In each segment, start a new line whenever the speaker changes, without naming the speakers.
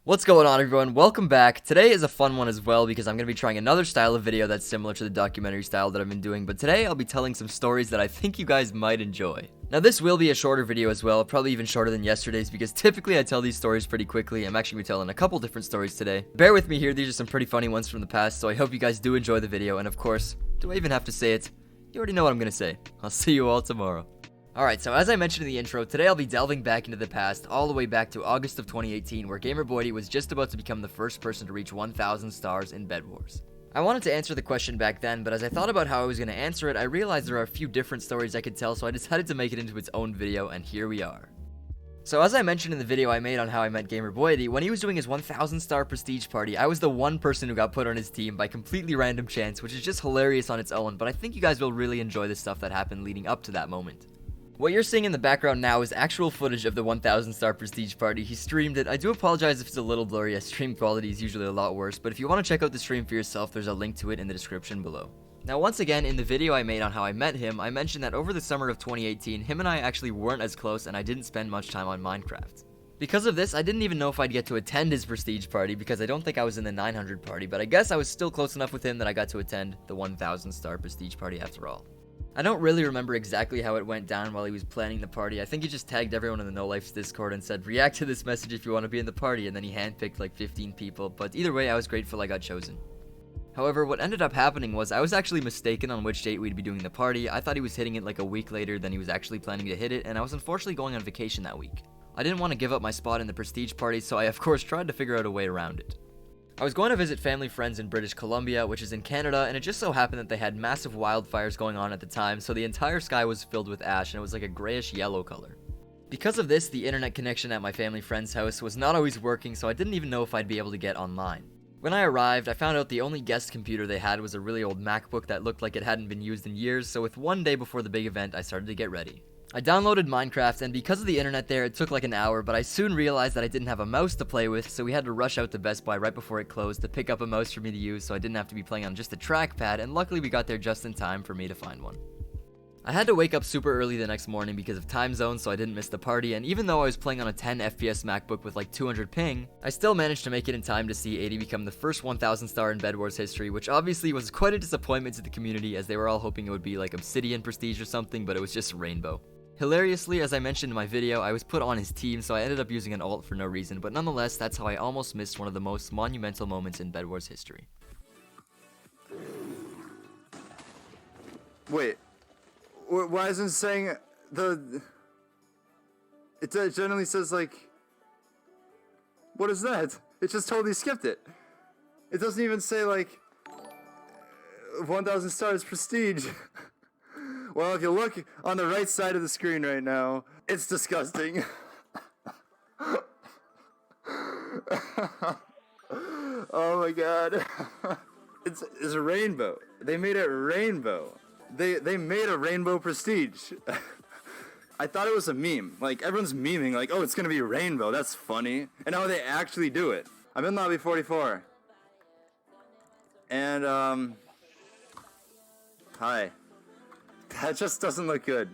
What's going on, everyone? Welcome back. Today is a fun one as well because I'm going to be trying another style of video that's similar to the documentary style that I've been doing, but today I'll be telling some stories that I think you guys might enjoy. Now this will be a shorter video as well, probably even shorter than yesterday's because typically I tell these stories pretty quickly. I'm actually going to be telling a couple different stories today. Bear with me here, these are some pretty funny ones from the past, so I hope you guys do enjoy the video, and of course, do I even have to say it? You already know what I'm going to say. I'll see you all tomorrow. Alright, so as I mentioned in the intro, today I'll be delving back into the past, all the way back to August of 2018, where gamerboy80's was just about to become the first person to reach 1,000 stars in Bed Wars. I wanted to answer the question back then, but as I thought about how I was going to answer it, I realized there are a few different stories I could tell, so I decided to make it into its own video, and here we are. So as I mentioned in the video I made on how I met gamerboy80, when he was doing his 1,000 star prestige party, I was the one person who got put on his team by completely random chance, which is just hilarious on its own, but I think you guys will really enjoy the stuff that happened leading up to that moment. What you're seeing in the background now is actual footage of the 1,000 star prestige party. He streamed it. I do apologize if it's a little blurry, as stream quality is usually a lot worse, but if you want to check out the stream for yourself, there's a link to it in the description below. Now once again, in the video I made on how I met him, I mentioned that over the summer of 2018, him and I actually weren't as close and I didn't spend much time on Minecraft. Because of this, I didn't even know if I'd get to attend his prestige party because I don't think I was in the 900 party, but I guess I was still close enough with him that I got to attend the 1,000 star prestige party after all. I don't really remember exactly how it went down while he was planning the party. I think he just tagged everyone in the No Life's Discord and said, react to this message if you want to be in the party, and then he handpicked like 15 people, but either way I was grateful I got chosen. However, what ended up happening was I was actually mistaken on which date we'd be doing the party. I thought he was hitting it like a week later than he was actually planning to hit it, and I was unfortunately going on vacation that week. I didn't want to give up my spot in the prestige party, so I of course tried to figure out a way around it. I was going to visit family friends in British Columbia, which is in Canada, and it just so happened that they had massive wildfires going on at the time, so the entire sky was filled with ash and it was like a grayish yellow color. Because of this, the internet connection at my family friend's house was not always working, so I didn't even know if I'd be able to get online. When I arrived, I found out the only guest computer they had was a really old MacBook that looked like it hadn't been used in years, so with one day before the big event, I started to get ready. I downloaded Minecraft, and because of the internet there, it took like an hour, but I soon realized that I didn't have a mouse to play with, so we had to rush out to Best Buy right before it closed to pick up a mouse for me to use so I didn't have to be playing on just a trackpad, and luckily we got there just in time for me to find one. I had to wake up super early the next morning because of time zones, so I didn't miss the party, and even though I was playing on a 10 FPS MacBook with like 200 ping, I still managed to make it in time to see 80 become the first 1,000 star in Bed Wars history, which obviously was quite a disappointment to the community as they were all hoping it would be like Obsidian Prestige or something, but it was just Rainbow. Hilariously, as I mentioned in my video, I was put on his team, so I ended up using an alt for no reason, but nonetheless, that's how I almost missed one of the most monumental moments in Bed Wars history.
Wait, why isn't it saying the... It generally says like... What is that? It just totally skipped it. It doesn't even say like... 1,000 stars prestige. Well, if you look on the right side of the screen right now, it's disgusting. Oh my god. It's a rainbow. They made it rainbow. They made a rainbow prestige. I thought it was a meme. Like, everyone's memeing, like, oh, it's gonna be rainbow, that's funny. And now they actually do it. I'm in lobby 44. And, hi. That just doesn't look good.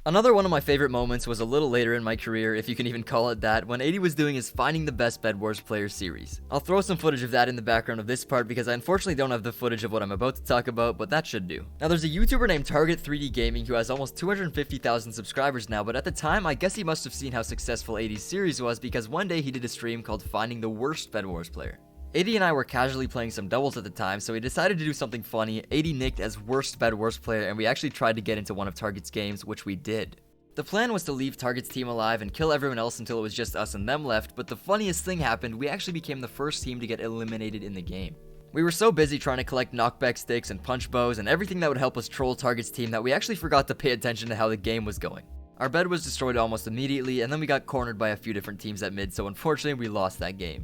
Another one of my favorite moments was a little later in my career, if you can even call it that, when 80 was doing his Finding the Best Bed Wars Player series. I'll throw some footage of that in the background of this part because I unfortunately don't have the footage of what I'm about to talk about, but that should do. Now there's a YouTuber named Target 3D Gaming who has almost 250,000 subscribers now, but at the time I guess he must have seen how successful 80's series was because one day he did a stream called Finding the Worst Bed Wars Player. 80 and I were casually playing some doubles at the time, so we decided to do something funny. 80 nicked as worst Bed Wars player, and we actually tried to get into one of Target's games, which we did. The plan was to leave Target's team alive and kill everyone else until it was just us and them left, but the funniest thing happened, we actually became the first team to get eliminated in the game. We were so busy trying to collect knockback sticks and punch bows and everything that would help us troll Target's team that we actually forgot to pay attention to how the game was going. Our bed was destroyed almost immediately, and then we got cornered by a few different teams at mid, so unfortunately we lost that game.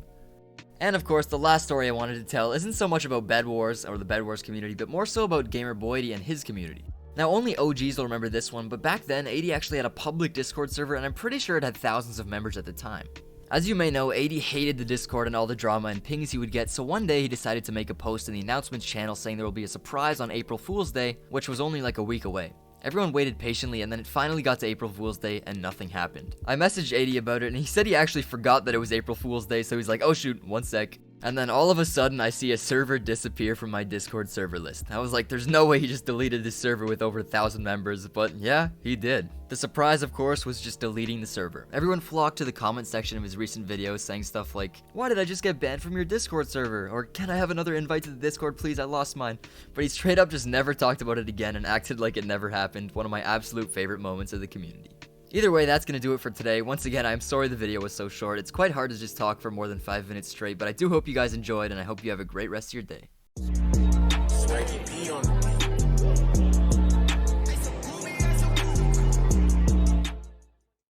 And of course, the last story I wanted to tell isn't so much about Bed Wars or the Bed Wars community, but more so about gamerboy80 and his community. Now, only OGs will remember this one, but back then, 80 actually had a public Discord server, and I'm pretty sure it had thousands of members at the time. As you may know, 80 hated the Discord and all the drama and pings he would get, so one day he decided to make a post in the announcements channel saying there will be a surprise on April Fool's Day, which was only like a week away. Everyone waited patiently, and then it finally got to April Fool's Day, and nothing happened. I messaged 80 about it, and he said he actually forgot that it was April Fool's Day, so he's like, oh shoot, one sec. And then all of a sudden, I see a server disappear from my Discord server list. I was like, there's no way he just deleted this server with over 1,000 members, but yeah, he did. The surprise, of course, was just deleting the server. Everyone flocked to the comment section of his recent videos saying stuff like, why did I just get banned from your Discord server? Or can I have another invite to the Discord, please? I lost mine. But he straight up just never talked about it again and acted like it never happened. One of my absolute favorite moments of the community. Either way, that's going to do it for today. Once again, I'm sorry the video was so short. It's quite hard to just talk for more than 5 minutes straight, but I do hope you guys enjoyed, and I hope you have a great rest of your day.